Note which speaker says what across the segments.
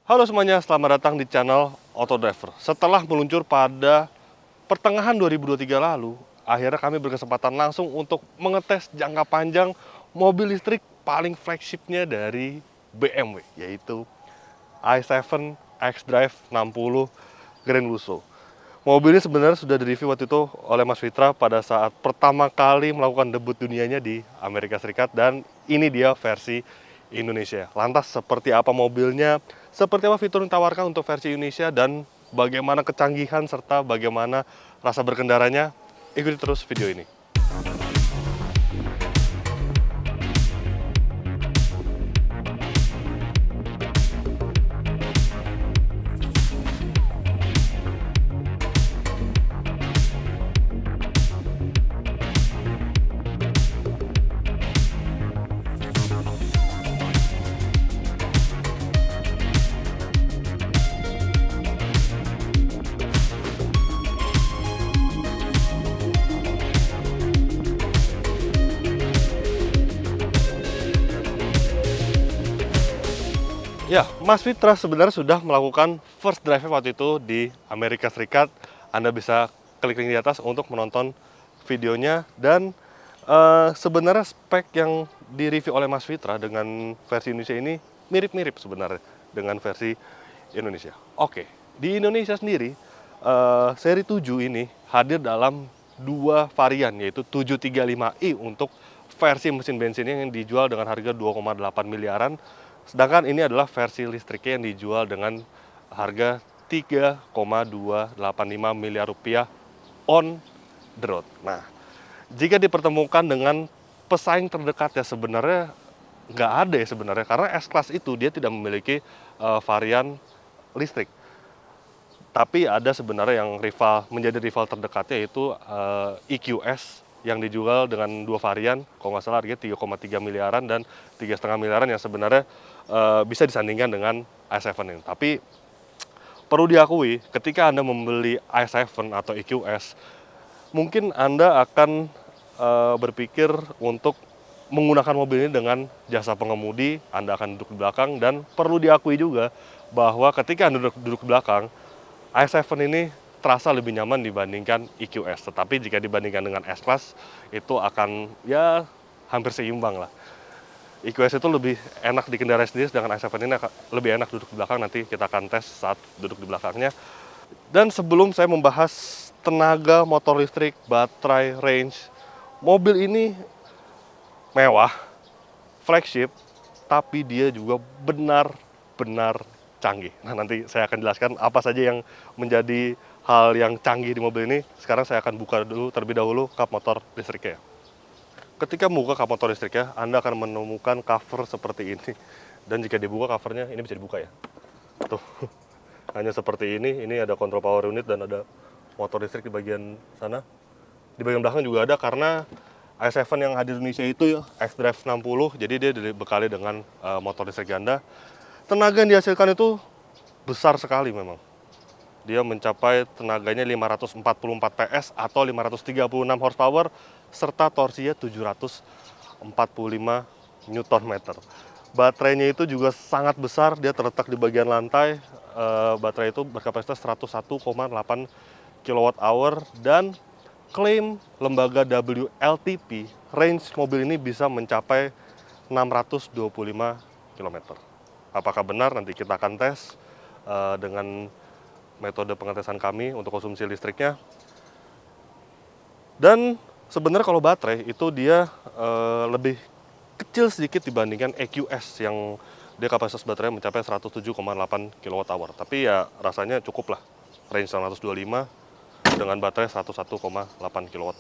Speaker 1: Halo semuanya, selamat datang di channel Autodriver. Setelah meluncur pada pertengahan 2023 lalu, akhirnya kami berkesempatan langsung untuk mengetes jangka panjang mobil listrik paling flagshipnya dari BMW, yaitu i7 xDrive 60 Grand Lusso. Mobil ini sebenarnya sudah direview waktu itu oleh Mas Fitra pada saat pertama kali melakukan debut dunianya di Amerika Serikat, dan ini dia versi Indonesia. Lantas seperti apa mobilnya, seperti apa fitur yang ditawarkan untuk versi Indonesia, dan bagaimana kecanggihan serta bagaimana rasa berkendaranya, ikuti terus video ini. Ya, Mas Fitra sebenarnya sudah melakukan first drive waktu itu di Amerika Serikat. Anda bisa klik link di atas untuk menonton videonya. Dan sebenarnya spek yang direview oleh Mas Fitra dengan versi Indonesia ini mirip-mirip sebenarnya dengan versi Indonesia. Oke, di Indonesia sendiri seri 7 ini hadir dalam dua varian, yaitu 735i untuk versi mesin bensinnya yang dijual dengan harga 2,8 miliaran. Sedangkan ini adalah versi listriknya yang dijual dengan harga 3,285 miliar rupiah on the road. Nah, jika dipertemukan dengan pesaing terdekat ya sebenarnya nggak ada ya sebenarnya, karena S-Class itu dia tidak memiliki varian listrik. Tapi ada sebenarnya yang menjadi rival terdekatnya, yaitu EQS yang dijual dengan dua varian, kalau nggak salah harganya 3,3 miliaran dan 3,5 miliaran, yang sebenarnya bisa disandingkan dengan i7 ini. Tapi perlu diakui, ketika Anda membeli i7 atau EQS, mungkin Anda akan berpikir untuk menggunakan mobil ini dengan jasa pengemudi. Anda akan duduk di belakang, dan perlu diakui juga bahwa ketika Anda duduk di belakang, i7 ini terasa lebih nyaman dibandingkan EQS. Tetapi jika dibandingkan dengan S-Class, itu akan ya hampir seimbang lah. EQS itu lebih enak dikendarai sendiri, sedangkan i7 ini lebih enak duduk di belakang. Nanti kita akan tes saat duduk di belakangnya. Dan sebelum saya membahas tenaga, motor listrik, baterai, range, mobil ini mewah, flagship, tapi dia juga benar-benar canggih. Nah, nanti saya akan jelaskan apa saja yang menjadi hal yang canggih di mobil ini. Sekarang saya akan buka dulu terlebih dahulu kap motor listriknya. Ketika membuka kap motor listriknya, Anda akan menemukan cover seperti ini. Dan jika dibuka covernya, ini bisa dibuka ya. Tuh, hanya seperti ini. Ini ada control power unit dan ada motor listrik di bagian sana. Di bagian belakang juga ada, karena i7 yang hadir di Indonesia itu xDrive 60, jadi dia dibekali dengan motor listrik ganda. Tenaga yang dihasilkan itu besar sekali memang. Dia mencapai tenaganya 544 PS atau 536 horsepower, serta torsinya 745 Nm. Baterainya itu juga sangat besar, dia terletak di bagian lantai. Baterai itu berkapasitas 101,8 kWh, dan klaim lembaga WLTP, range mobil ini bisa mencapai 625 km. Apakah benar? Nanti kita akan tes dengan metode pengetesan kami untuk konsumsi listriknya. Dan sebenarnya kalau baterai itu dia lebih kecil sedikit dibandingkan EQS yang dia kapasitas baterai mencapai 107,8 kWh. Tapi ya rasanya cukup lah, range 125 dengan baterai 101,8 kWh.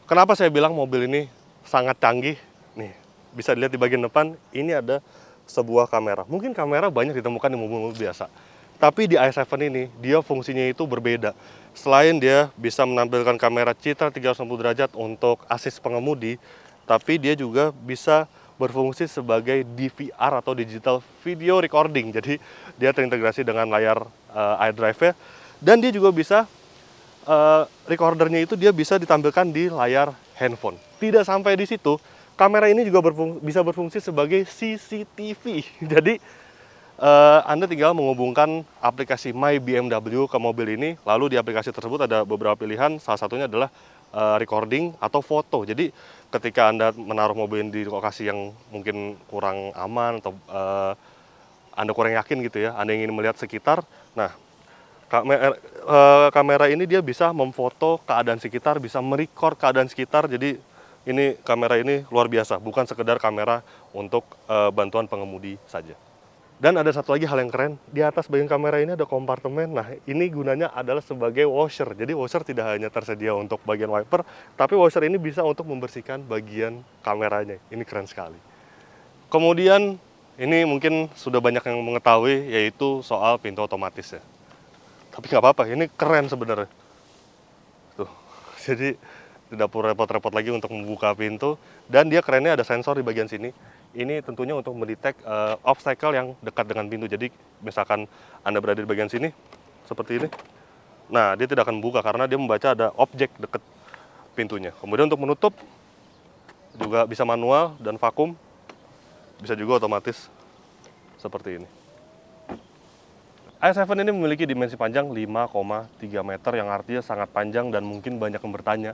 Speaker 1: Kenapa saya bilang mobil ini sangat canggih? Nih, bisa dilihat di bagian depan, ini ada sebuah kamera. Mungkin kamera banyak ditemukan di mobil-mobil biasa, tapi di i7 ini, dia fungsinya itu berbeda. Selain dia bisa menampilkan kamera citra 360 derajat untuk asis pengemudi, tapi dia juga bisa berfungsi sebagai DVR atau digital video recording. Jadi dia terintegrasi dengan layar iDrive-nya, dan dia juga bisa recordernya itu dia bisa ditampilkan di layar handphone. Tidak sampai di situ, kamera ini juga bisa berfungsi sebagai CCTV. Jadi Anda tinggal menghubungkan aplikasi My BMW ke mobil ini, lalu di aplikasi tersebut ada beberapa pilihan, salah satunya adalah recording atau foto. Jadi ketika Anda menaruh mobil ini di lokasi yang mungkin kurang aman atau Anda kurang yakin gitu ya, Anda ingin melihat sekitar, nah kamera ini dia bisa memfoto keadaan sekitar, bisa merecord keadaan sekitar. Jadi ini kamera ini luar biasa, bukan sekedar kamera untuk bantuan pengemudi saja. Dan ada satu lagi hal yang keren, di atas bagian kamera ini ada kompartemen. Nah, ini gunanya adalah sebagai washer. Jadi washer tidak hanya tersedia untuk bagian wiper, tapi washer ini bisa untuk membersihkan bagian kameranya. Ini keren sekali. Kemudian ini mungkin sudah banyak yang mengetahui, yaitu soal pintu otomatis ya. Tapi nggak apa-apa, ini keren sebenarnya. Tuh, jadi tidak perlu repot-repot lagi untuk membuka pintu. Dan dia kerennya ada sensor di bagian sini. Ini tentunya untuk mendetek obstacle yang dekat dengan pintu. Jadi misalkan Anda berada di bagian sini, seperti ini. Nah, dia tidak akan membuka karena dia membaca ada objek dekat pintunya. Kemudian untuk menutup, juga bisa manual dan vakum. Bisa juga otomatis, seperti ini. i7 ini memiliki dimensi panjang 5,3 meter yang artinya sangat panjang dan mungkin banyak yang bertanya,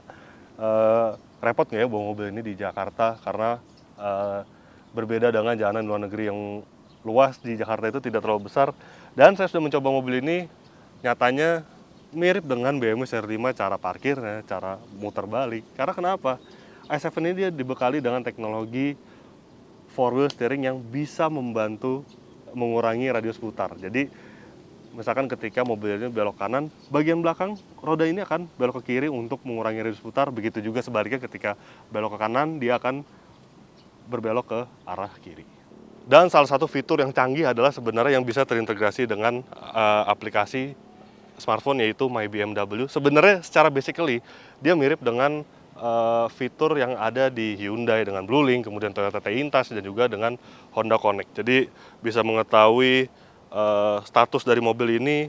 Speaker 1: repot nggak ya bawa mobil ini di Jakarta karena berbeda dengan jalanan luar negeri yang luas. Di Jakarta itu tidak terlalu besar, dan saya sudah mencoba mobil ini, nyatanya mirip dengan BMW Seri 5 cara parkirnya, cara muter balik. Karena kenapa? i7 ini dia dibekali dengan teknologi 4-wheel steering yang bisa membantu mengurangi radius putar. Jadi misalkan ketika mobil ini belok kanan, bagian belakang roda ini akan belok ke kiri untuk mengurangi radius putar. Begitu juga sebaliknya, ketika belok ke kanan, dia akan berbelok ke arah kiri. Dan salah satu fitur yang canggih adalah sebenarnya yang bisa terintegrasi dengan aplikasi smartphone, yaitu My BMW. Sebenarnya secara basically dia mirip dengan fitur yang ada di Hyundai dengan BlueLink, kemudian Toyota T-Intas, dan juga dengan Honda Connect. Jadi bisa mengetahui status dari mobil ini,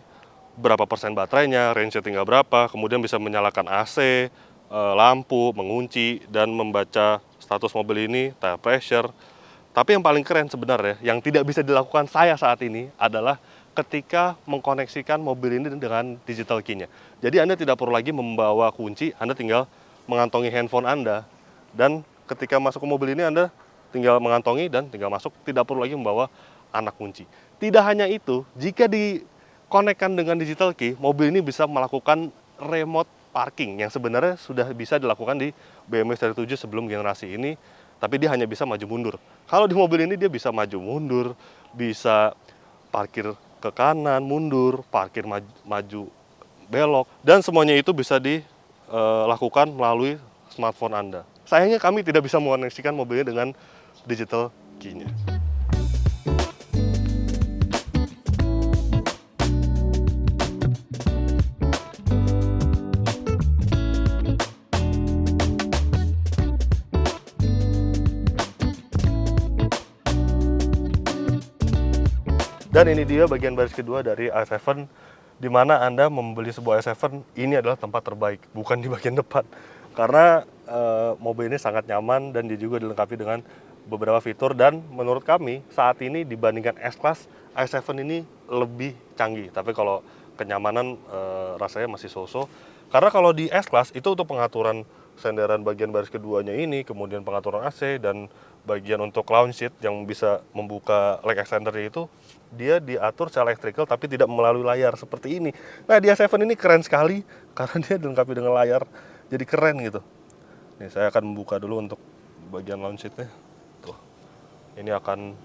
Speaker 1: berapa persen baterainya, range-nya tinggal berapa, kemudian bisa menyalakan AC, lampu, mengunci, dan membaca status mobil ini, tire pressure. Tapi yang paling keren sebenarnya, yang tidak bisa dilakukan saya saat ini adalah ketika mengkoneksikan mobil ini dengan digital key-nya. Jadi Anda tidak perlu lagi membawa kunci, Anda tinggal mengantongi handphone Anda, dan ketika masuk ke mobil ini Anda tinggal mengantongi dan tinggal masuk, tidak perlu lagi membawa anak kunci. Tidak hanya itu, jika dikonekkan dengan digital key, mobil ini bisa melakukan remote parking yang sebenarnya sudah bisa dilakukan di BMW Seri 7 sebelum generasi ini, tapi dia hanya bisa maju mundur. Kalau di mobil ini dia bisa maju mundur, bisa parkir ke kanan, mundur, parkir maju belok, dan semuanya itu bisa dilakukan melalui smartphone Anda. Sayangnya kami tidak bisa mengoneksikan mobilnya dengan digital key-nya. Dan ini dia bagian baris kedua dari i7, di mana Anda membeli sebuah i7, ini adalah tempat terbaik, bukan di bagian depan. Karena mobil ini sangat nyaman dan dia juga dilengkapi dengan beberapa fitur, dan menurut kami saat ini dibandingkan S-Class, i7 ini lebih canggih. Tapi kalau kenyamanan rasanya masih so-so. Karena kalau di S-Class itu untuk pengaturan senderan bagian baris keduanya ini, kemudian pengaturan AC, dan bagian untuk lounge seat yang bisa membuka leg extender itu, dia diatur secara electrical tapi tidak melalui layar seperti ini. Nah, di A7 ini keren sekali karena dia dilengkapi dengan layar, jadi keren gitu. Nih, saya akan membuka dulu untuk bagian lounge seatnya. Tuh, ini akan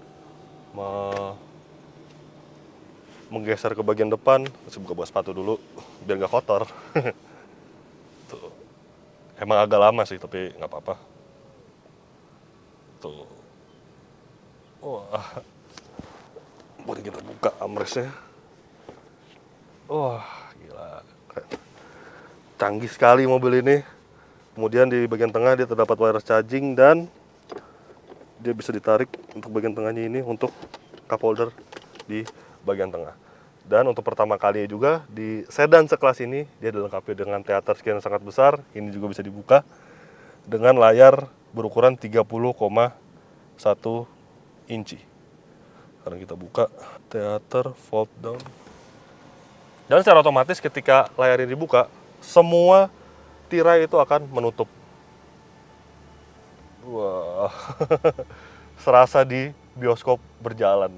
Speaker 1: menggeser ke bagian depan. Masih buka buah sepatu dulu biar nggak kotor. Tuh, emang agak lama sih tapi nggak apa-apa. Tuh, wah, boleh kita buka armrestnya. Wah, gila, keren. Canggih sekali mobil ini. Kemudian di bagian tengah dia terdapat wireless charging, dan dia bisa ditarik untuk bagian tengahnya ini untuk cup holder di bagian tengah. Dan untuk pertama kalinya juga di sedan sekelas ini dia dilengkapi dengan theater screen yang sangat besar. Ini juga bisa dibuka dengan layar berukuran 30,1 inci. Sekarang kita buka Theater fold down. Dan secara otomatis ketika layar ini dibuka, semua tirai itu akan menutup. Wah, serasa di bioskop berjalan.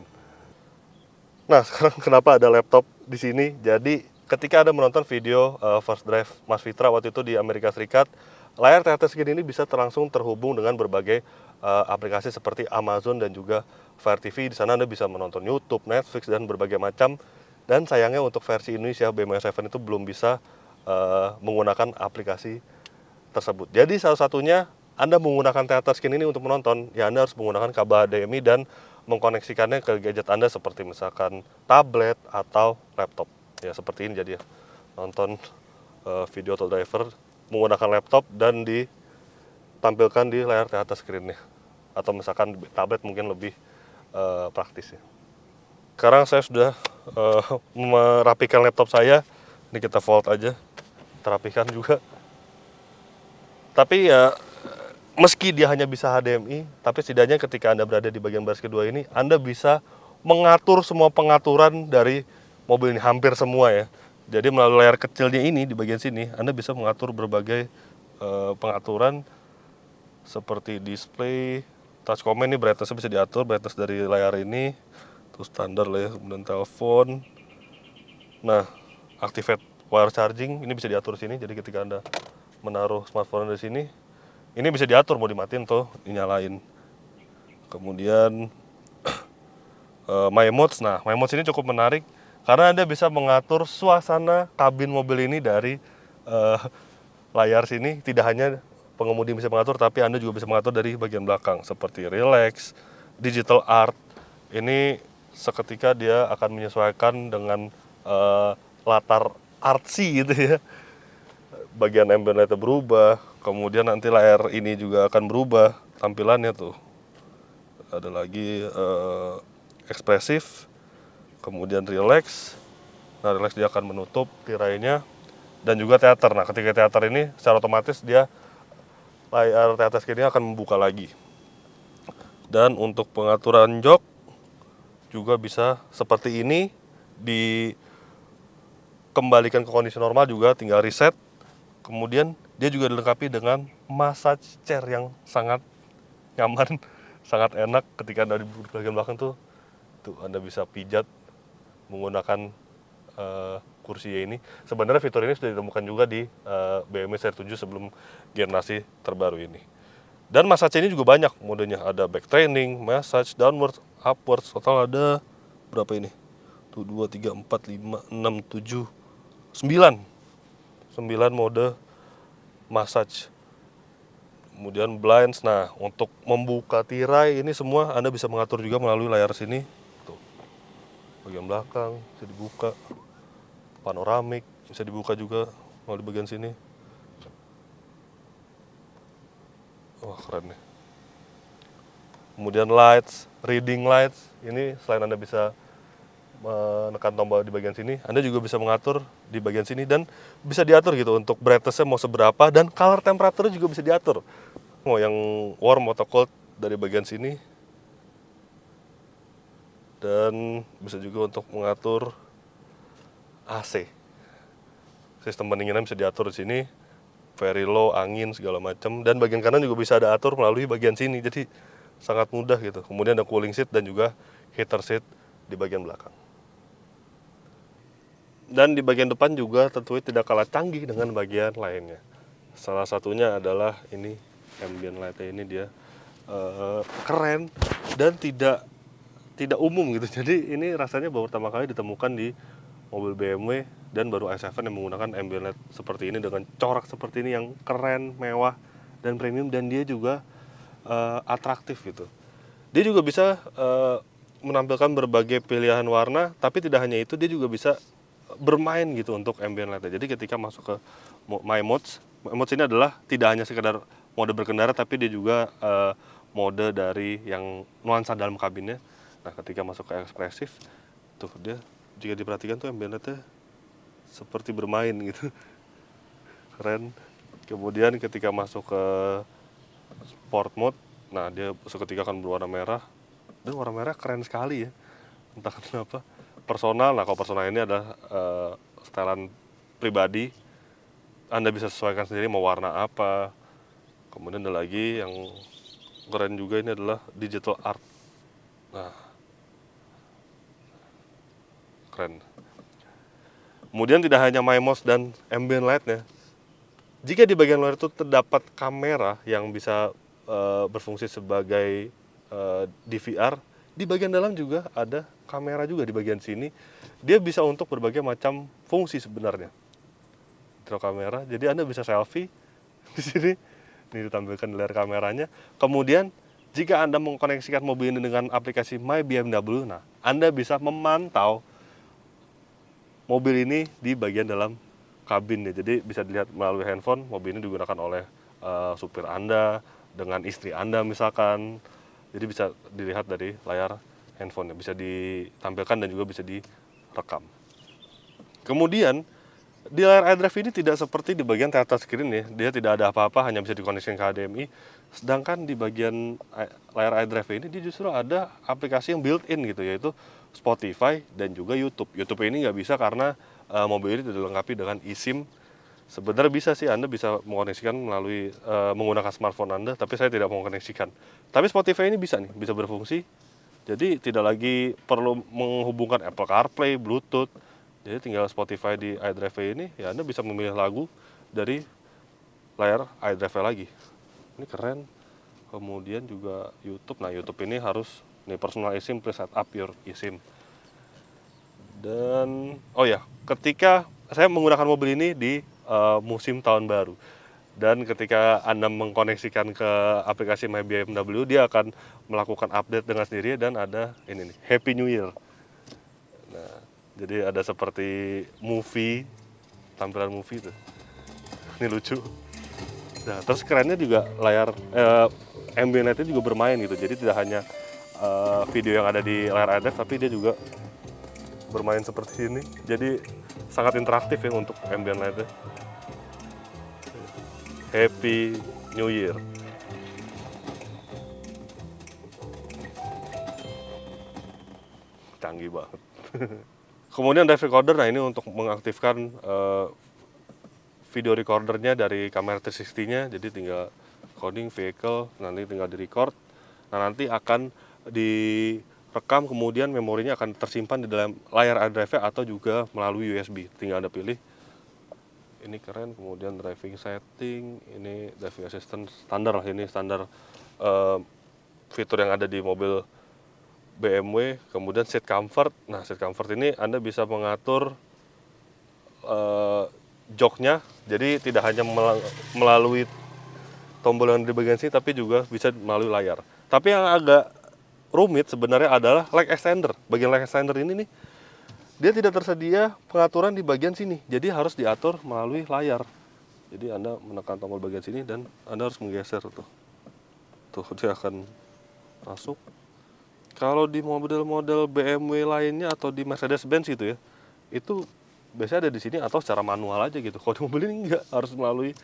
Speaker 1: Nah, sekarang kenapa ada laptop di sini? Jadi, ketika Anda menonton video First Drive Mas Fitra waktu itu di Amerika Serikat, layar THT Screen ini bisa langsung terhubung dengan berbagai aplikasi seperti Amazon dan juga Fire TV. Di sana Anda bisa menonton YouTube, Netflix, dan berbagai macam. Dan sayangnya untuk versi Indonesia BMW 7 itu belum bisa menggunakan aplikasi tersebut. Jadi salah satunya Anda menggunakan Theater Screen ini untuk menonton, ya Anda harus menggunakan kabel HDMI dan mengkoneksikannya ke gadget Anda seperti misalkan tablet atau laptop. Ya seperti ini jadi ya. Nonton video atau driver menggunakan laptop dan ditampilkan di layar Theater Screen-nya. Atau misalkan tablet mungkin lebih praktis ya. Sekarang saya sudah merapikan laptop saya. Ini kita fold aja. Terapikan juga. Tapi ya meski dia hanya bisa HDMI, tapi setidaknya ketika Anda berada di bagian baris kedua ini, Anda bisa mengatur semua pengaturan dari mobil ini, hampir semua ya. Jadi melalui layar kecilnya ini di bagian sini, Anda bisa mengatur berbagai pengaturan seperti display, touch command ini brightness bisa diatur, brightness dari layar ini, terus standar lah ya, kemudian telepon. Nah, activate wire charging ini bisa diatur di sini. Jadi ketika Anda menaruh smartphone di sini, ini bisa diatur mau dimatiin atau dinyalain. Kemudian My Modes. Nah, My Modes ini cukup menarik karena Anda bisa mengatur suasana kabin mobil ini dari layar sini. Tidak hanya pengemudi bisa mengatur, tapi Anda juga bisa mengatur dari bagian belakang seperti relax, digital art. Ini seketika dia akan menyesuaikan dengan latar artsy gitu ya. Bagian ambient light berubah, kemudian nanti layar ini juga akan berubah tampilannya tuh. Ada lagi ekspresif, kemudian relax. Nah, relax dia akan menutup tirainya dan juga teater. Nah, ketika teater ini secara otomatis dia layar teater screen akan membuka lagi. Dan untuk pengaturan jok juga bisa seperti ini, dikembalikan ke kondisi normal juga tinggal reset. Kemudian dia juga dilengkapi dengan massage chair yang sangat nyaman, sangat enak ketika Anda di bagian belakang tuh Anda bisa pijat menggunakan kursi ini. Sebenarnya fitur ini sudah ditemukan juga di BMW Seri 7 sebelum generasi terbaru ini. Dan massage ini juga banyak modenya, ada back training, massage, downwards, upwards, total ada berapa ini? Tuh 2, 3, 4, 5, 6, 7, 9 mode massage. Kemudian blinds. Nah, untuk membuka tirai ini semua Anda bisa mengatur juga melalui layar sini. Tuh. Bagian belakang bisa dibuka. Panoramik bisa dibuka juga melalui bagian sini. Wah, keren nih. Kemudian lights, reading lights. Ini selain Anda bisa menekan tombol di bagian sini, Anda juga bisa mengatur di bagian sini dan bisa diatur gitu untuk brightness-nya mau seberapa dan color temperature juga bisa diatur. Mau yang warm atau cold dari bagian sini. Dan bisa juga untuk mengatur AC. Sistem pendinginan bisa diatur di sini. Very low, angin segala macam, dan bagian kanan juga bisa ada atur melalui bagian sini, jadi sangat mudah gitu. Kemudian ada cooling seat dan juga heater seat di bagian belakang. Dan di bagian depan juga tentunya tidak kalah canggih dengan bagian lainnya. Salah satunya adalah ini ambient light ini dia keren dan tidak umum gitu. Jadi ini rasanya baru pertama kali ditemukan di mobil BMW dan baru i7 yang menggunakan ambient light seperti ini dengan corak seperti ini yang keren, mewah, dan premium, dan dia juga atraktif gitu. Dia juga bisa menampilkan berbagai pilihan warna, tapi tidak hanya itu, dia juga bisa bermain gitu untuk ambient light. Jadi ketika masuk ke My Modes ini adalah tidak hanya sekedar mode berkendara, tapi dia juga mode dari yang nuansa dalam kabinnya. Nah, ketika masuk ke ekspresif, tuh dia jika diperhatikan tuh ambient light-nya seperti bermain gitu. Keren. Kemudian ketika masuk ke sport mode, nah dia seketika akan berwarna merah. Dan warna merah keren sekali ya. entah kenapa. Personal, nah kalau personal ini adalah setelan pribadi, Anda bisa sesuaikan sendiri mau warna apa. Kemudian ada lagi yang keren juga, ini adalah digital art. Nah, keren. Kemudian tidak hanya MyMOS dan ambient light-nya. Jika di bagian luar itu terdapat kamera yang bisa berfungsi sebagai DVR, di bagian dalam juga ada kamera juga di bagian sini. Dia bisa untuk berbagai macam fungsi sebenarnya. Intro kamera, jadi Anda bisa selfie di sini. Ini ditampilkan di layar kameranya. Kemudian jika Anda mengkoneksikan mobil ini dengan aplikasi My BMW, nah Anda bisa memantau mobil ini di bagian dalam kabin ya. Jadi bisa dilihat melalui handphone, mobil ini digunakan oleh supir Anda dengan istri Anda misalkan. Jadi bisa dilihat dari layar handphone ya, bisa ditampilkan dan juga bisa direkam. Kemudian di layar iDrive ini tidak seperti di bagian touchscreen ya, dia tidak ada apa-apa, hanya bisa dikoneksikan ke HDMI. Sedangkan di bagian layar iDrive ini dia justru ada aplikasi yang built-in gitu, yaitu Spotify dan juga YouTube. YouTube ini nggak bisa karena mobil ini tidak dilengkapi dengan eSIM. Sebenarnya bisa sih, Anda bisa mengoneksikan melalui menggunakan smartphone Anda, tapi saya tidak mau koneksikan. Tapi Spotify ini bisa nih, bisa berfungsi. Jadi tidak lagi perlu menghubungkan Apple CarPlay, Bluetooth. Jadi tinggal Spotify di iDrive ini, ya Anda bisa memilih lagu dari layar iDrive lagi. Ini keren. Kemudian juga YouTube. Nah, YouTube ini harus nih personal eSIM, please set up your eSIM. Dan oh ya, ketika saya menggunakan mobil ini di musim tahun baru. Dan ketika Anda mengkoneksikan ke aplikasi My BMW, dia akan melakukan update dengan sendiri dan ada ini nih, Happy New Year. Nah, jadi ada seperti movie, tampilan movie tuh. Ini lucu. Nah, terus kerennya juga layar ambient light-nya juga bermain gitu. Jadi tidak hanya video yang ada di layar iDrive, tapi dia juga bermain seperti ini. Jadi sangat interaktif ya untuk ambient light-nya. Happy New Year. Canggih banget. Kemudian drive recorder, nah ini untuk mengaktifkan video recordernya dari kamera 360-nya. Jadi tinggal coding vehicle, nanti tinggal di record. Nah, nanti akan direkam, kemudian memorinya akan tersimpan di dalam layar iDrive atau juga melalui USB. Tinggal Anda pilih. Ini keren. Kemudian driving setting, ini driving assistant standar lah, ini standar fitur yang ada di mobil BMW. Kemudian seat comfort. Nah, seat comfort ini Anda bisa mengatur joknya, jadi tidak hanya melalui tombol yang di bagian sini, tapi juga bisa melalui layar. Tapi yang agak rumit sebenarnya adalah leg extender. Bagian leg extender ini nih, dia tidak tersedia pengaturan di bagian sini, jadi harus diatur melalui layar. Jadi Anda menekan tombol bagian sini dan Anda harus menggeser tuh. Tuh, dia akan masuk. Kalau di model-model BMW lainnya atau di Mercedes-Benz itu ya, itu biasanya ada di sini atau secara manual aja gitu. Kalau di mobil ini enggak, harus melalui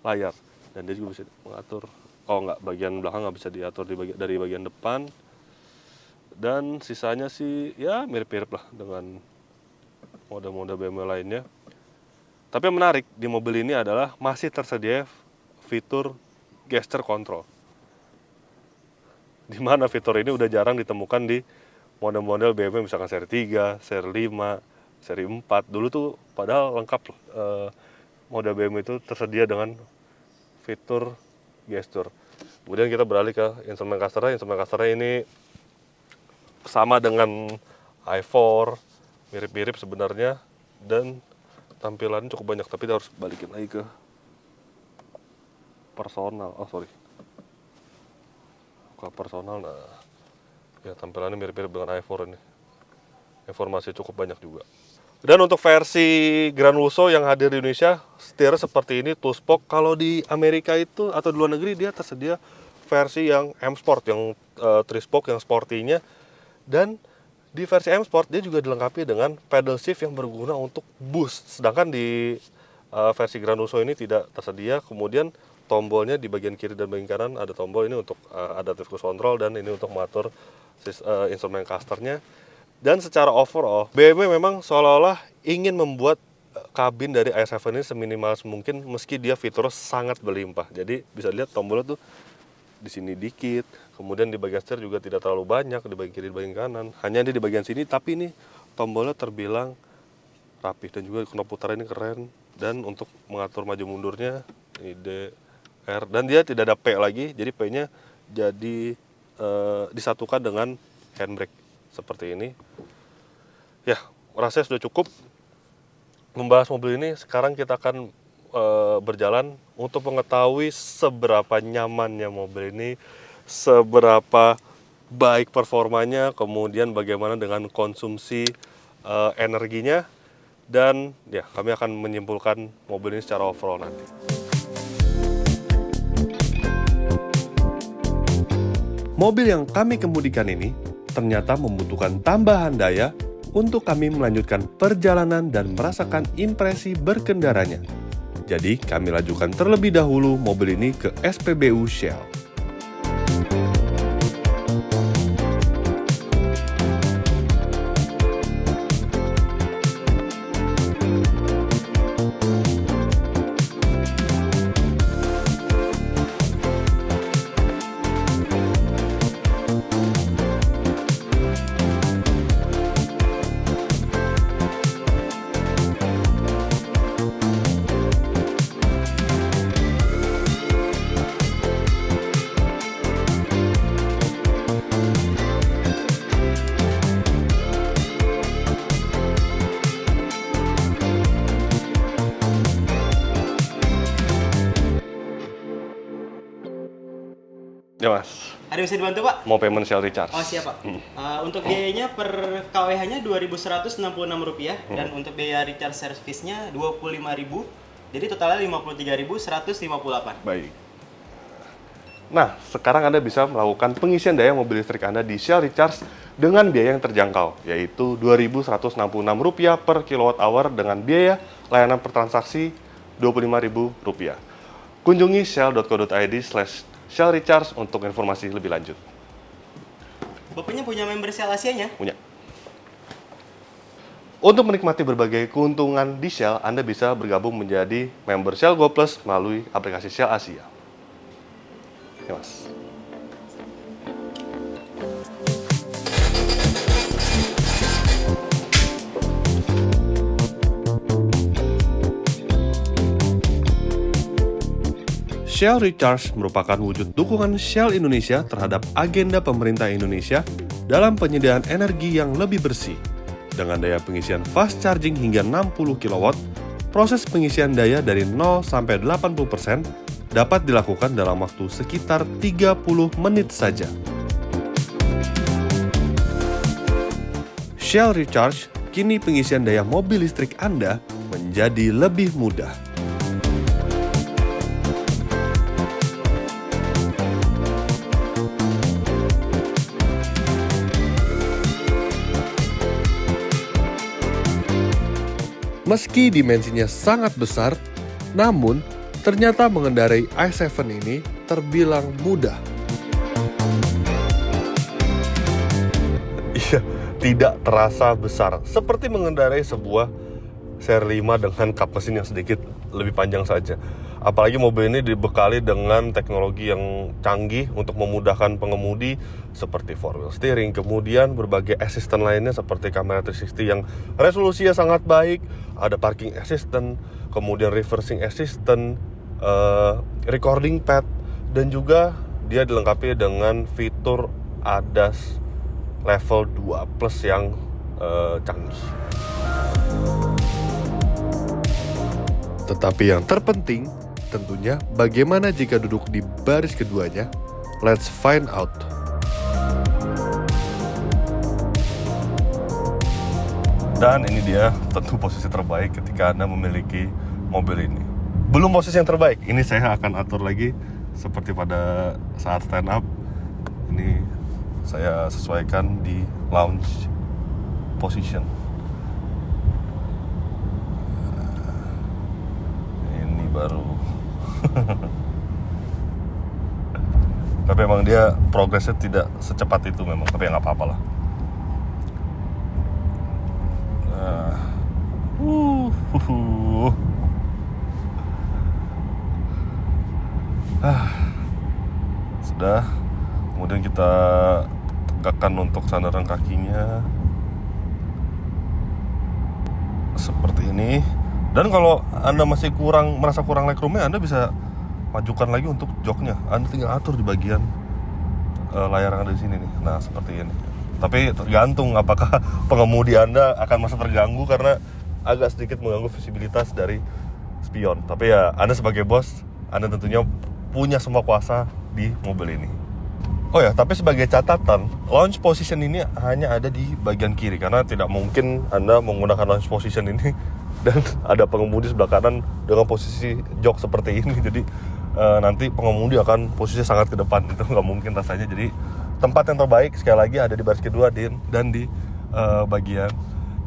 Speaker 1: layar. Dan dia juga bisa mengatur. Oh enggak, bagian belakang nggak bisa diatur dari bagian depan. Dan sisanya sih ya mirip-mirip lah dengan model-model BMW lainnya. Tapi yang menarik di mobil ini adalah masih tersedia fitur gesture control. Di mana fitur ini udah jarang ditemukan di model-model BMW misalkan seri 3, seri 5, seri 4. Dulu tuh padahal lengkap model BMW itu tersedia dengan fitur gesture. Kemudian kita beralih ke instrumen clusternya. Instrumen clusternya ini sama dengan i4, mirip-mirip sebenarnya, dan tampilannya cukup banyak, tapi kita harus balikin lagi ke personal. Oh sorry, ke personal. Nah ya, tampilannya mirip-mirip dengan i4 ini, informasi cukup banyak juga. Dan untuk versi Gran Lusso yang hadir di Indonesia, setir seperti ini, two spoke. Kalau di Amerika itu atau di luar negeri, dia tersedia versi yang M Sport, yang three spoke, yang sportinya. Dan di versi M Sport dia juga dilengkapi dengan pedal shift yang berguna untuk boost. Sedangkan di versi Gran Lusso ini tidak tersedia. Kemudian tombolnya di bagian kiri dan bagian kanan ada tombol ini untuk adaptive cruise control, dan ini untuk mengatur instrumen clusternya. Dan secara overall, BMW memang seolah-olah ingin membuat kabin dari i7 ini seminimalis mungkin meski dia fiturnya sangat berlimpah. Jadi bisa lihat tombolnya tuh di sini dikit, kemudian di bagian setir juga tidak terlalu banyak, di bagian kiri, di bagian kanan. Hanya di bagian sini, tapi ini tombolnya terbilang rapih dan juga knop putar ini keren. Dan untuk mengatur maju mundurnya ini D, R, dan dia tidak ada P lagi, jadi P-nya jadi disatukan dengan handbrake seperti ini. Ya, rasanya sudah cukup membahas mobil ini. Sekarang kita akan berjalan untuk mengetahui seberapa nyamannya mobil ini, seberapa baik performanya, kemudian bagaimana dengan konsumsi energinya, dan ya kami akan menyimpulkan mobil ini secara overall nanti. Mobil yang kami kemudikan ini ternyata membutuhkan tambahan daya untuk kami melanjutkan perjalanan dan merasakan impresi berkendaranya. Jadi kami lajukan terlebih dahulu mobil ini ke SPBU Shell. Ya mas,
Speaker 2: Ada yang bisa dibantu Pak?
Speaker 1: mau payment Shell Recharge.
Speaker 2: Oh siap Pak. Untuk biayanya per KWH-nya Rp2.166 dan untuk biaya recharge service-nya Rp25.000. Jadi totalnya Rp53.158.
Speaker 1: Baik. Nah, sekarang Anda bisa melakukan pengisian daya mobil listrik Anda di Shell Recharge dengan biaya yang terjangkau, yaitu Rp2.166 per kWh dengan biaya layanan per transaksi Rp25.000. Kunjungi shell.co.id/Shell Recharge untuk informasi lebih lanjut.
Speaker 2: Bapaknya punya member Shell Asia-nya?
Speaker 1: Punya. Untuk menikmati berbagai keuntungan di Shell, Anda bisa bergabung menjadi member Shell Go Plus melalui aplikasi Shell Asia. Ya, Mas. Shell Recharge merupakan wujud dukungan Shell Indonesia terhadap agenda pemerintah Indonesia dalam penyediaan energi yang lebih bersih. Dengan daya pengisian fast charging hingga 60 kW, proses pengisian daya dari 0 sampai 80% dapat dilakukan dalam waktu sekitar 30 menit saja. Shell Recharge, kini pengisian daya mobil listrik Anda menjadi lebih mudah. Meski dimensinya sangat besar, namun ternyata mengendarai i7 ini terbilang mudah. Iya, tidak terasa besar, seperti mengendarai sebuah seri 5 dengan kap mesin yang sedikit lebih panjang saja. Apalagi mobil ini dibekali dengan teknologi yang canggih untuk memudahkan pengemudi seperti 4-wheel steering, kemudian berbagai assistant lainnya seperti kamera 360 yang resolusinya sangat baik, ada parking assistant, kemudian reversing assistant, recording pad, dan juga dia dilengkapi dengan fitur ADAS level 2 plus yang canggih. Tetapi yang terpenting tentunya bagaimana jika duduk di baris keduanya? Let's find out. Dan ini dia tentu posisi terbaik ketika Anda memiliki mobil ini. Belum posisi yang terbaik, ini saya akan atur lagi seperti pada saat stand up. Ini saya sesuaikan di lounge position. Ini baru. Tapi emang dia progresnya tidak secepat itu memang, tapi ya nggak apa-apa lah. Sudah. Kemudian kita tegakkan untuk sandaran kakinya seperti ini. Dan kalau Anda masih merasa kurang legroomnya, Anda bisa majukan lagi untuk joknya. Anda tinggal atur di bagian layar yang ada di sini nih. Nah, seperti ini. Tapi tergantung apakah pengemudi Anda akan merasa terganggu karena agak sedikit mengganggu visibilitas dari spion. Tapi ya, Anda sebagai bos, Anda tentunya punya semua kuasa di mobil ini. Oh ya, tapi sebagai catatan, launch position ini hanya ada di bagian kiri karena tidak mungkin Anda menggunakan launch position ini dan ada pengemudi sebelah kanan dengan posisi jok seperti ini. Jadi nanti pengemudi akan posisi sangat ke depan, itu nggak mungkin rasanya. Jadi tempat yang terbaik sekali lagi ada di baris kedua dan di bagian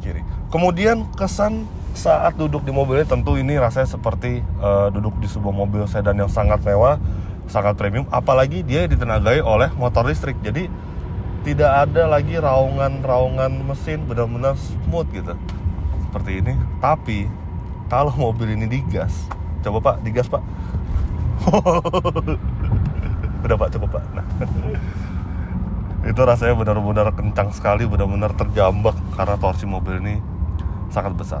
Speaker 1: kiri. Kemudian kesan saat duduk di mobil ini, tentu ini rasanya seperti duduk di sebuah mobil sedan yang sangat mewah, sangat premium, apalagi dia ditenagai oleh motor listrik. Jadi tidak ada lagi raungan mesin, benar-benar smooth gitu seperti ini. Tapi kalau mobil ini digas, coba Pak, digas Pak. Udah Pak, cukup Pak. Nah, itu rasanya benar-benar kencang sekali, benar-benar terjambak karena torsi mobil ini sangat besar.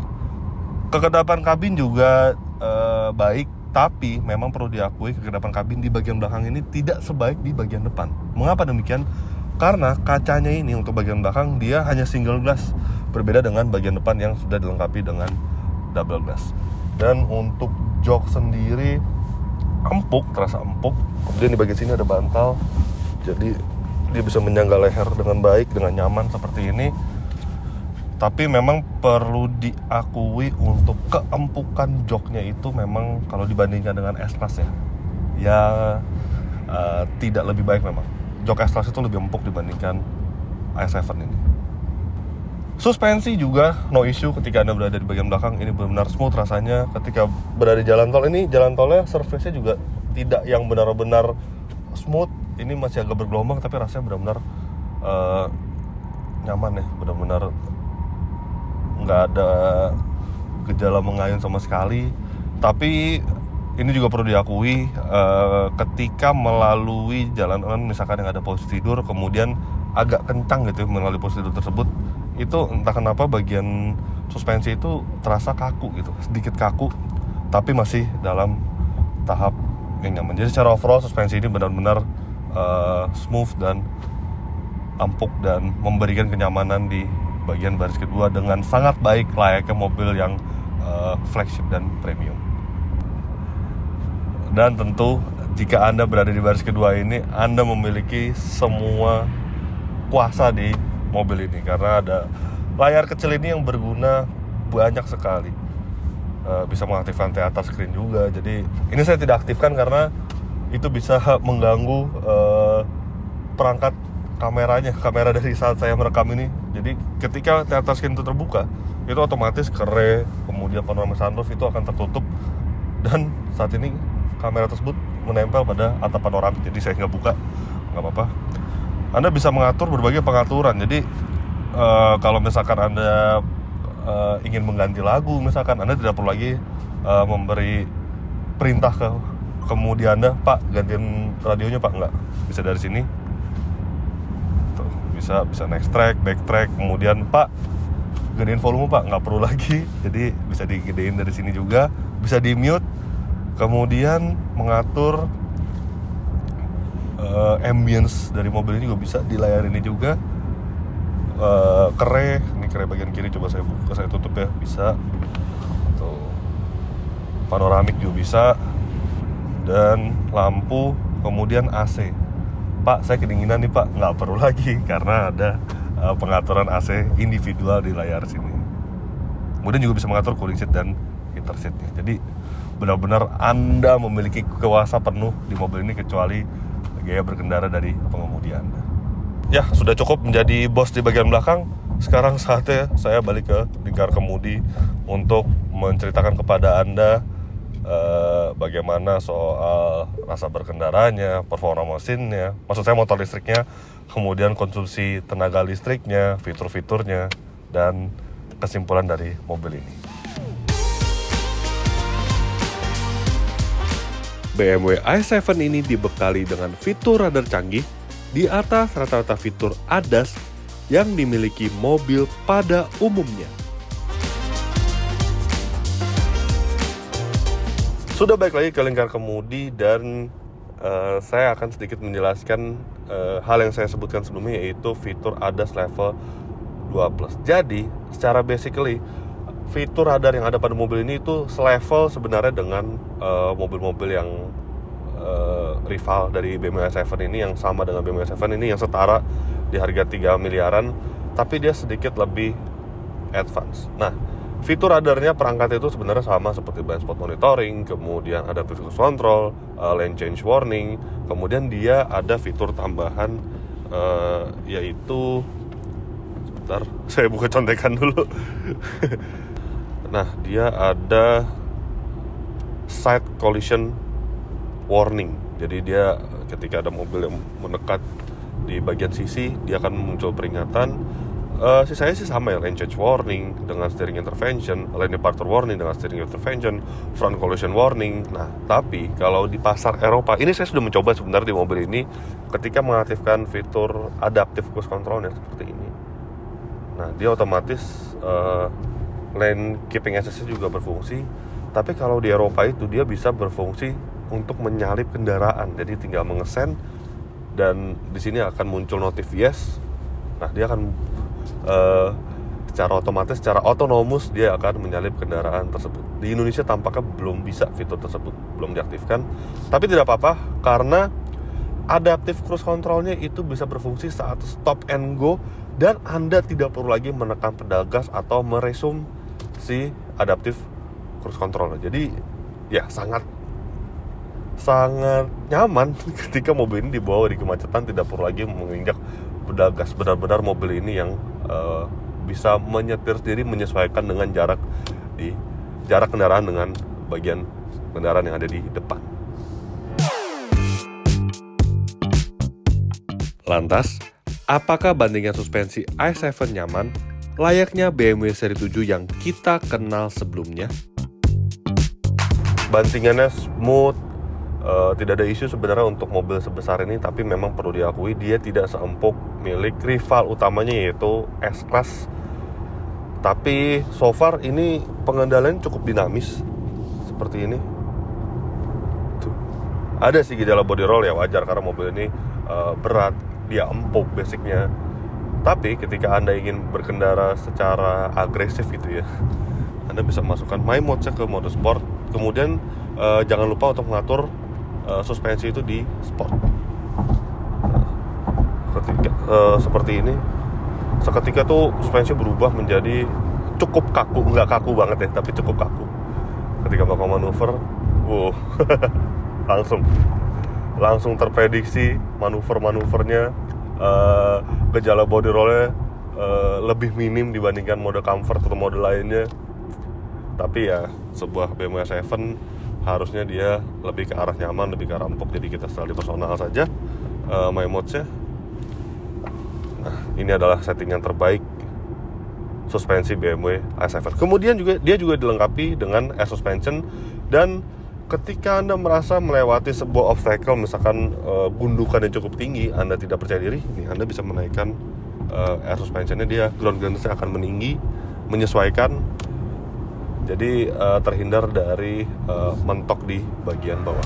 Speaker 1: Kekedapan kabin juga baik. Tapi memang perlu diakui kekedapan kabin di bagian belakang ini tidak sebaik di bagian depan. Mengapa demikian? Karena kacanya ini untuk bagian belakang dia hanya single glass, berbeda dengan bagian depan yang sudah dilengkapi dengan double glass. Dan untuk jok sendiri empuk, terasa empuk. Kemudian di bagian sini ada bantal, jadi dia bisa menyangga leher dengan baik, dengan nyaman seperti ini. Tapi memang perlu diakui untuk keempukan joknya itu memang kalau dibandingkan dengan S-Class ya tidak lebih baik memang. Jok S-Class itu lebih empuk dibandingkan i7 ini. Suspensi juga no issue ketika Anda berada di bagian belakang, ini benar-benar smooth rasanya. Ketika berada di jalan tol ini, jalan tolnya surface-nya juga tidak yang benar-benar smooth, ini masih agak bergelombang tapi rasanya benar-benar nyaman ya, benar-benar nggak ada gejala mengayun sama sekali. Tapi ini juga perlu diakui, ketika melalui jalanan misalkan yang ada posisi tidur, kemudian agak kencang gitu melalui posisi tidur tersebut, itu entah kenapa bagian suspensi itu terasa kaku gitu, sedikit kaku, tapi masih dalam tahap yang nyaman. Jadi secara overall suspensi ini benar-benar smooth dan empuk dan memberikan kenyamanan di bagian baris kedua dengan sangat baik layaknya mobil yang flagship dan premium. Dan tentu jika Anda berada di baris kedua ini, Anda memiliki semua kuasa di mobil ini karena ada layar kecil ini yang berguna banyak sekali. Bisa mengaktifkan theater screen juga. Jadi ini saya tidak aktifkan karena itu bisa mengganggu perangkat kamera dari saat saya merekam ini. Jadi ketika theater screen itu terbuka, itu otomatis kere, kemudian panorama sunroof itu akan tertutup, dan saat ini kamera tersebut menempel pada atap panoramik, jadi saya nggak buka, nggak apa-apa. Anda bisa mengatur berbagai pengaturan. Jadi kalau misalkan Anda ingin mengganti lagu, misalkan Anda tidak perlu lagi memberi perintah ke kemudi Anda, Pak gantiin radionya Pak, nggak, bisa dari sini. Bisa next track, back track, kemudian Pak gedein volume Pak, nggak perlu lagi, jadi bisa digedein dari sini juga, bisa di mute, kemudian mengatur ambience dari mobil ini juga bisa di layar ini juga. Ini kere bagian kiri, coba saya tutup ya, bisa tuh. Panoramik juga bisa, dan lampu, kemudian AC. Pak, saya kedinginan nih Pak, nggak perlu lagi karena ada pengaturan AC individual di layar sini. Kemudian juga bisa mengatur cooling seat dan heater seatnya. Jadi benar-benar Anda memiliki kuasa penuh di mobil ini kecuali gaya berkendara dari pengemudi Anda. Ya, sudah cukup menjadi bos di bagian belakang. Sekarang saatnya saya balik ke lingkar kemudi untuk menceritakan kepada Anda bagaimana soal rasa berkendaranya, performa mesinnya, maksud saya motor listriknya, kemudian konsumsi tenaga listriknya, fitur-fiturnya, dan kesimpulan dari mobil ini. BMW i7 ini dibekali dengan fitur radar canggih di atas rata-rata fitur ADAS yang dimiliki mobil pada umumnya. Sudah baik lagi ke lingkar kemudi dan saya akan sedikit menjelaskan hal yang saya sebutkan sebelumnya, yaitu fitur ADAS level 2+. Jadi secara basically fitur radar yang ada pada mobil ini itu selevel sebenarnya dengan mobil-mobil yang rival dari BMW i7 ini, yang sama dengan BMW i7 ini, yang setara di harga 3 miliaran, tapi dia sedikit lebih advance. Nah, fitur radarnya, perangkat itu sebenarnya sama seperti blind spot monitoring, kemudian adaptive cruise control, lane change warning, kemudian dia ada fitur tambahan yaitu, sebentar saya buka contekan dulu. Nah, dia ada side collision warning. Jadi dia ketika ada mobil yang mendekat di bagian sisi, dia akan muncul peringatan. Sisanya sih sama ya, lane change warning dengan steering intervention, lane departure warning dengan steering intervention, front collision warning. Nah, tapi kalau di pasar Eropa, ini saya sudah mencoba sebenarnya di mobil ini ketika mengaktifkan fitur adaptive cruise controlnya seperti ini. Nah, dia otomatis lane keeping assist juga berfungsi. Tapi kalau di Eropa itu dia bisa berfungsi untuk menyalip kendaraan. Jadi tinggal mengesan dan di sini akan muncul notif yes. Nah, dia akan secara otomatis, secara otonomus dia akan menyalip kendaraan tersebut. Di Indonesia tampaknya belum bisa fitur tersebut, belum diaktifkan. Tapi tidak apa-apa karena adaptive cruise controlnya itu bisa berfungsi saat stop and go dan Anda tidak perlu lagi menekan pedal gas atau meresume si adaptive cruise control. Jadi ya sangat nyaman ketika mobil ini dibawa di kemacetan, tidak perlu lagi menginjak pedal gas. Benar-benar mobil ini yang bisa menyetir sendiri, menyesuaikan dengan jarak kendaraan dengan bagian kendaraan yang ada di depan. Lantas, apakah bandingan suspensi i7 nyaman layaknya BMW seri 7 yang kita kenal sebelumnya? Bantingannya smooth, tidak ada isu sebenarnya untuk mobil sebesar ini, tapi memang perlu diakui dia tidak seempuk milik rival utamanya yaitu S-Class. Tapi so far ini pengendalian cukup dinamis seperti ini. Tuh. Ada sih gejala body roll, ya wajar karena mobil ini berat, dia empuk basicnya. Tapi ketika Anda ingin berkendara secara agresif gitu ya, Anda bisa masukkan my mode ke mode sport. Kemudian jangan lupa untuk mengatur suspensi itu di sport. Seperti ini, seketika tuh suspensi berubah menjadi cukup kaku, nggak kaku banget ya, tapi cukup kaku. Ketika melakukan manuver, wow, langsung terprediksi manuvernya. Gejala body rollnya lebih minim dibandingkan mode comfort atau mode lainnya. Tapi ya sebuah BMW i7 harusnya dia lebih ke arah nyaman, lebih ke arah empuk. Jadi kita setelah di personal saja my modes-nya. Nah, ini adalah setting yang terbaik suspensi BMW i7. Kemudian dia juga dilengkapi dengan air suspension, dan ketika Anda merasa melewati sebuah obstacle, misalkan gundukan yang cukup tinggi, Anda tidak percaya diri, nih Anda bisa menaikkan air suspensionnya. Dia ground clearance-nya akan meninggi, menyesuaikan. Jadi terhindar dari mentok di bagian bawah.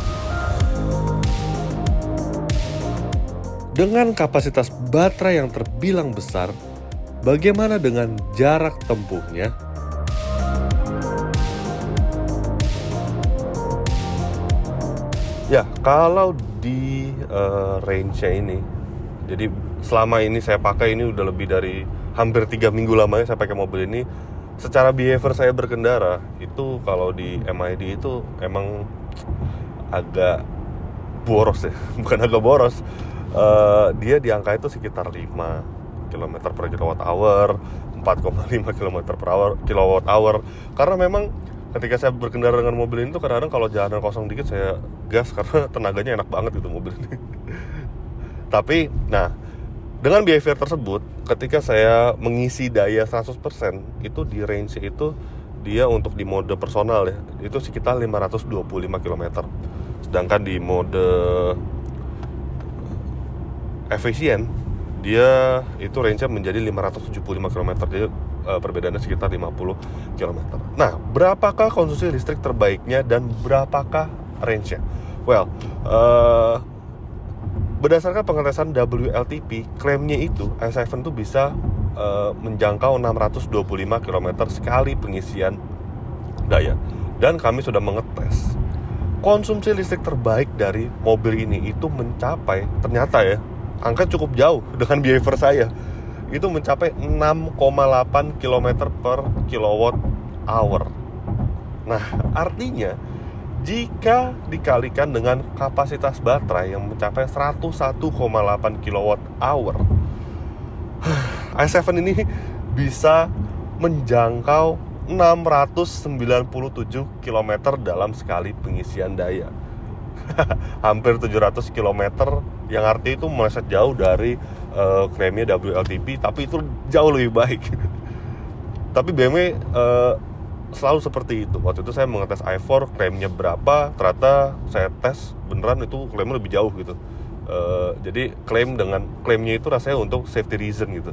Speaker 1: Dengan kapasitas baterai yang terbilang besar, bagaimana dengan jarak tempuhnya? Ya, kalau di range-nya ini, jadi selama ini saya pakai, ini udah lebih dari hampir 3 minggu lamanya saya pakai mobil ini. Secara behavior saya berkendara itu kalau di MID itu emang agak boros ya, bukan agak boros. Dia di angka itu sekitar 5 km per kWh, 4,5 km per kWh. Karena memang ketika saya berkendara dengan mobil ini tuh kadang-kadang kalau jalanan kosong dikit saya gas karena tenaganya enak banget gitu mobil ini. Tapi, nah, dengan behavior tersebut, ketika saya mengisi daya 100%, itu di range itu dia untuk di mode personal ya, itu sekitar 525 km. Sedangkan di mode efisien dia itu range-nya menjadi 575 km. Jadi perbedaannya sekitar 50 km. Nah, berapakah konsumsi listrik terbaiknya dan berapakah range-nya? Well, berdasarkan pengetesan WLTP, klaimnya itu i7 tuh bisa menjangkau 625 km sekali pengisian daya. Dan kami sudah mengetes konsumsi listrik terbaik dari mobil ini itu mencapai, ternyata ya, angka cukup jauh dengan behavior saya. Itu mencapai 6,8 km per kilowatt hour. Nah, artinya jika dikalikan dengan kapasitas baterai yang mencapai 101,8 kWh, i7 ini bisa menjangkau 697 km dalam sekali pengisian daya. Hampir 700 km, yang artinya itu meleset jauh dari klaimnya WLTP, tapi itu jauh lebih baik. Tapi BMW selalu seperti itu. Waktu itu saya mengetes i4, klaimnya berapa, ternyata saya tes beneran itu klaimnya lebih jauh gitu. Jadi klaimnya itu rasanya untuk safety reason gitu.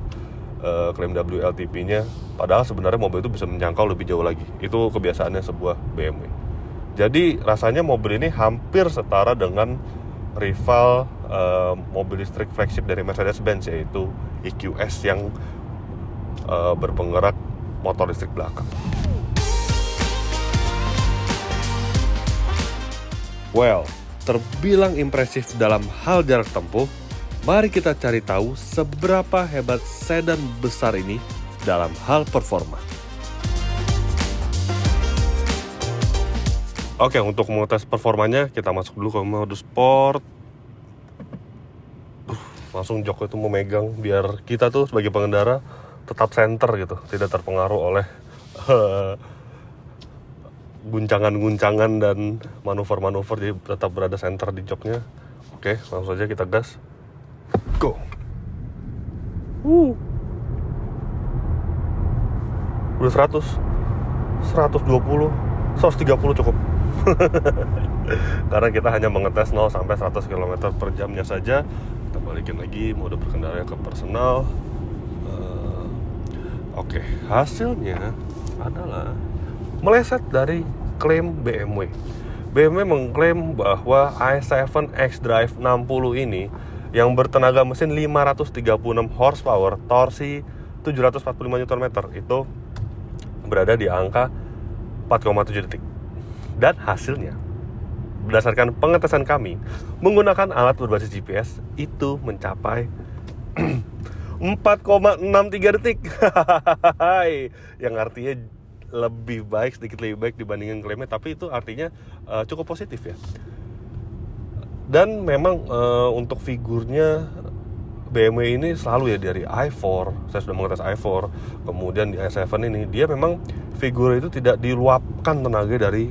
Speaker 1: Klaim WLTP-nya, padahal sebenarnya mobil itu bisa menjangkau lebih jauh lagi. Itu kebiasaannya sebuah BMW. Jadi rasanya mobil ini hampir setara dengan rival mobil listrik flagship dari Mercedes-Benz, yaitu EQS yang berpenggerak motor listrik belakang. Well, terbilang impresif dalam hal jarak tempuh. Mari kita cari tahu seberapa hebat sedan besar ini dalam hal performa. Oke, untuk mengetes performanya kita masuk dulu ke mode sport. Langsung jok itu memegang biar kita tuh sebagai pengendara tetap center gitu, tidak terpengaruh oleh guncangan-guncangan dan manuver-manuver, jadi tetap berada center di joknya. Oke, langsung aja kita gas. Go. Udah 100, 120, 130 cukup. Karena kita hanya mengetes 0 sampai 100 km per jamnya saja. Kita balikin lagi mode berkendara ke personal. Oke, hasilnya adalah meleset dari klaim BMW. BMW mengklaim bahwa i7 xDrive 60 ini yang bertenaga mesin 536 horsepower, torsi 745 Nm itu berada di angka 4,7 detik. Dan hasilnya, berdasarkan pengetesan kami menggunakan alat berbasis GPS, itu mencapai 4,63 detik. Yang artinya sedikit lebih baik dibandingkan klaimnya, tapi itu artinya cukup positif ya. Dan memang untuk figurnya BMW ini selalu ya, dari i4, saya sudah mengetes i4, kemudian di i7 ini dia memang figur itu tidak diluapkan tenaga dari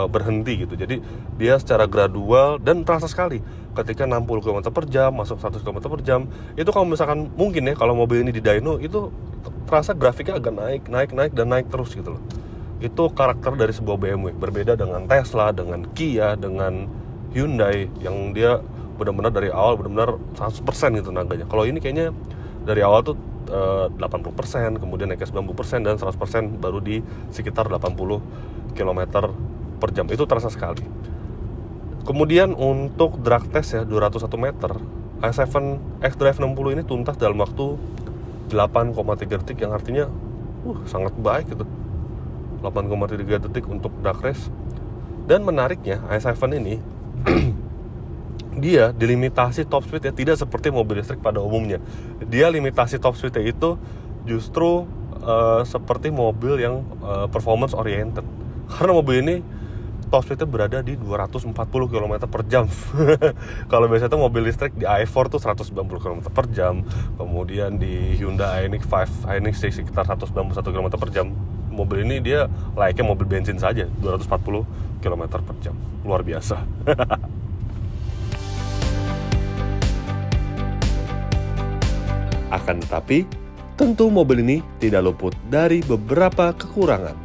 Speaker 1: berhenti gitu. Jadi dia secara gradual dan terasa sekali ketika 60 km per jam masuk 100 km per jam. Itu kalau misalkan mungkin ya, kalau mobil ini di dyno itu terasa grafiknya agak naik dan naik terus gitu loh. Itu karakter dari sebuah BMW, berbeda dengan Tesla, dengan Kia, dengan Hyundai yang dia benar-benar dari awal benar-benar 100% gitu tenaganya. Kalau ini kayaknya dari awal tuh 80%, kemudian naik ke 90% dan 100% baru di sekitar 80 km per jam. Itu terasa sekali. Kemudian untuk drag test ya, 201 meter, i7 xDrive 60 ini tuntas dalam waktu 8,3 detik, yang artinya sangat baik gitu. 8,3 detik untuk drag race. Dan menariknya i7 ini dia dilimitasi top speed ya, tidak seperti mobil listrik pada umumnya. Dia limitasi top speed itu justru seperti mobil yang performance oriented. Karena mobil ini top speednya berada di 240 km per jam. Kalau biasanya tuh mobil listrik di i4 tuh 190 km per jam. Kemudian di Hyundai Ioniq 5, Ioniq 6 sekitar 191 km per jam. Mobil ini dia layaknya mobil bensin saja, 240 km per jam. Luar biasa. Akan tetapi, tentu mobil ini tidak luput dari beberapa kekurangan.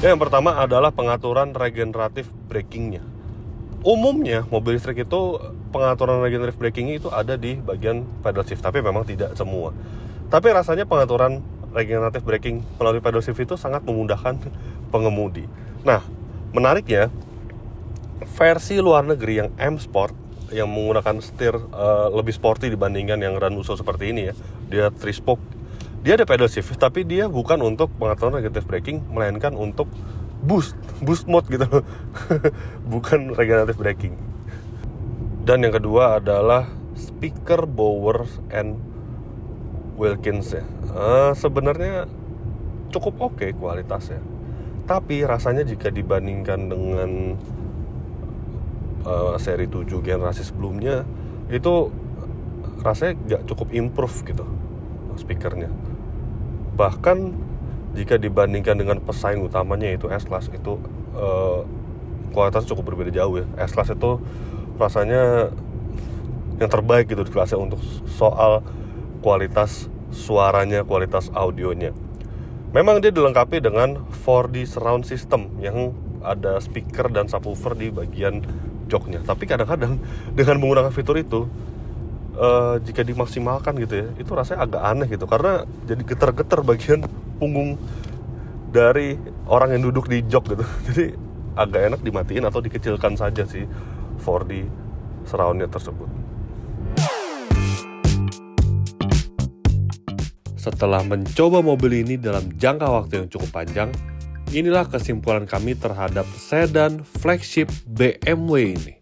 Speaker 1: Yang pertama adalah pengaturan regeneratif brakingnya. Umumnya mobil listrik itu pengaturan regeneratif braking itu ada di bagian pedal shift, tapi memang tidak semua. Tapi rasanya pengaturan regeneratif braking melalui pedal shift itu sangat memudahkan pengemudi. Nah, menariknya versi luar negeri yang M Sport yang menggunakan setir lebih sporty dibandingkan yang Ranuso seperti ini ya. Dia 3-spoke. Dia ada pedal shift, tapi dia bukan untuk pengaturan regenerative braking, melainkan untuk boost mode gitu. Bukan regenerative braking. Dan yang kedua adalah speaker Bowers and Wilkins ya. Sebenarnya cukup oke kualitasnya. Tapi rasanya jika dibandingkan dengan seri 7 generasi sebelumnya, itu rasanya gak cukup improve gitu speakernya. Bahkan jika dibandingkan dengan pesaing utamanya itu S-Class, itu kualitasnya cukup berbeda jauh ya. S-Class itu rasanya yang terbaik gitu di kelasnya untuk soal kualitas suaranya, kualitas audionya. Memang dia dilengkapi dengan 4D surround system yang ada speaker dan subwoofer di bagian joknya. Tapi kadang-kadang dengan menggunakan fitur itu, jika dimaksimalkan gitu ya, itu rasanya agak aneh gitu, karena jadi getar-getar bagian punggung dari orang yang duduk di jok gitu. Jadi agak enak dimatiin atau dikecilkan saja sih 4D surroundnya tersebut. Setelah mencoba mobil ini dalam jangka waktu yang cukup panjang, inilah kesimpulan kami terhadap sedan flagship BMW ini.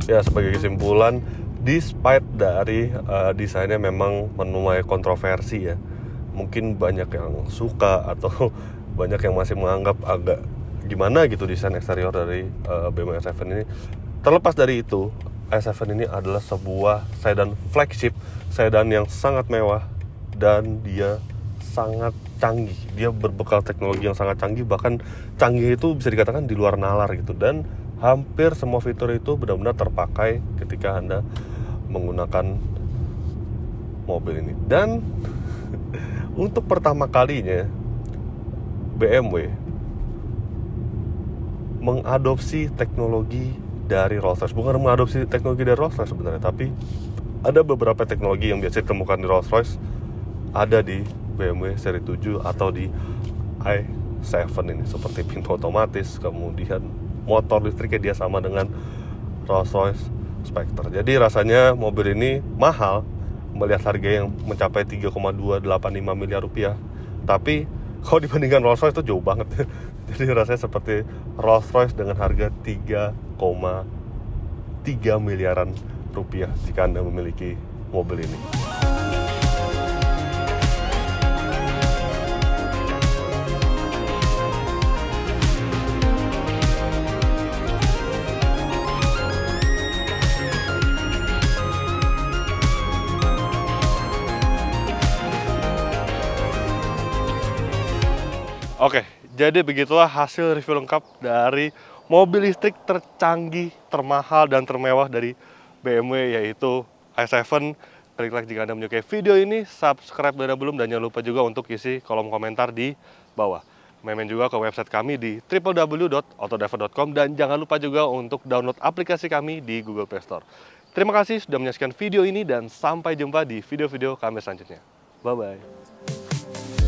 Speaker 1: Ya, sebagai kesimpulan, despite dari desainnya memang menuai kontroversi ya. Mungkin banyak yang suka atau banyak yang masih menganggap agak gimana gitu desain eksterior dari BMW i7 ini. Terlepas dari itu, i7 ini adalah sebuah sedan flagship, sedan yang sangat mewah dan dia sangat canggih. Dia berbekal teknologi yang sangat canggih, bahkan canggih itu bisa dikatakan di luar nalar gitu. Dan hampir semua fitur itu benar-benar terpakai ketika Anda menggunakan mobil ini. Dan untuk pertama kalinya BMW mengadopsi teknologi dari Rolls-Royce. Bukan mengadopsi teknologi dari Rolls-Royce sebenarnya, tapi ada beberapa teknologi yang biasa ditemukan di Rolls-Royce ada di BMW seri 7 atau di i7 ini, seperti pintu otomatis, kemudian motor listriknya dia sama dengan Rolls-Royce Spectre. Jadi rasanya mobil ini mahal melihat harga yang mencapai 3,285 miliar rupiah. Tapi kalau dibandingkan Rolls-Royce itu jauh banget. Jadi rasanya seperti Rolls-Royce dengan harga 3,3 miliaran rupiah jika Anda memiliki mobil ini. Oke, jadi begitulah hasil review lengkap dari mobil listrik tercanggih, termahal, dan termewah dari BMW, yaitu i7. Klik like jika Anda menyukai video ini, subscribe bila belum, dan jangan lupa juga untuk isi kolom komentar di bawah. Main juga ke website kami di www.autodriver.com, dan jangan lupa juga untuk download aplikasi kami di Google Play Store. Terima kasih sudah menyaksikan video ini, dan sampai jumpa di video-video kami selanjutnya. Bye-bye.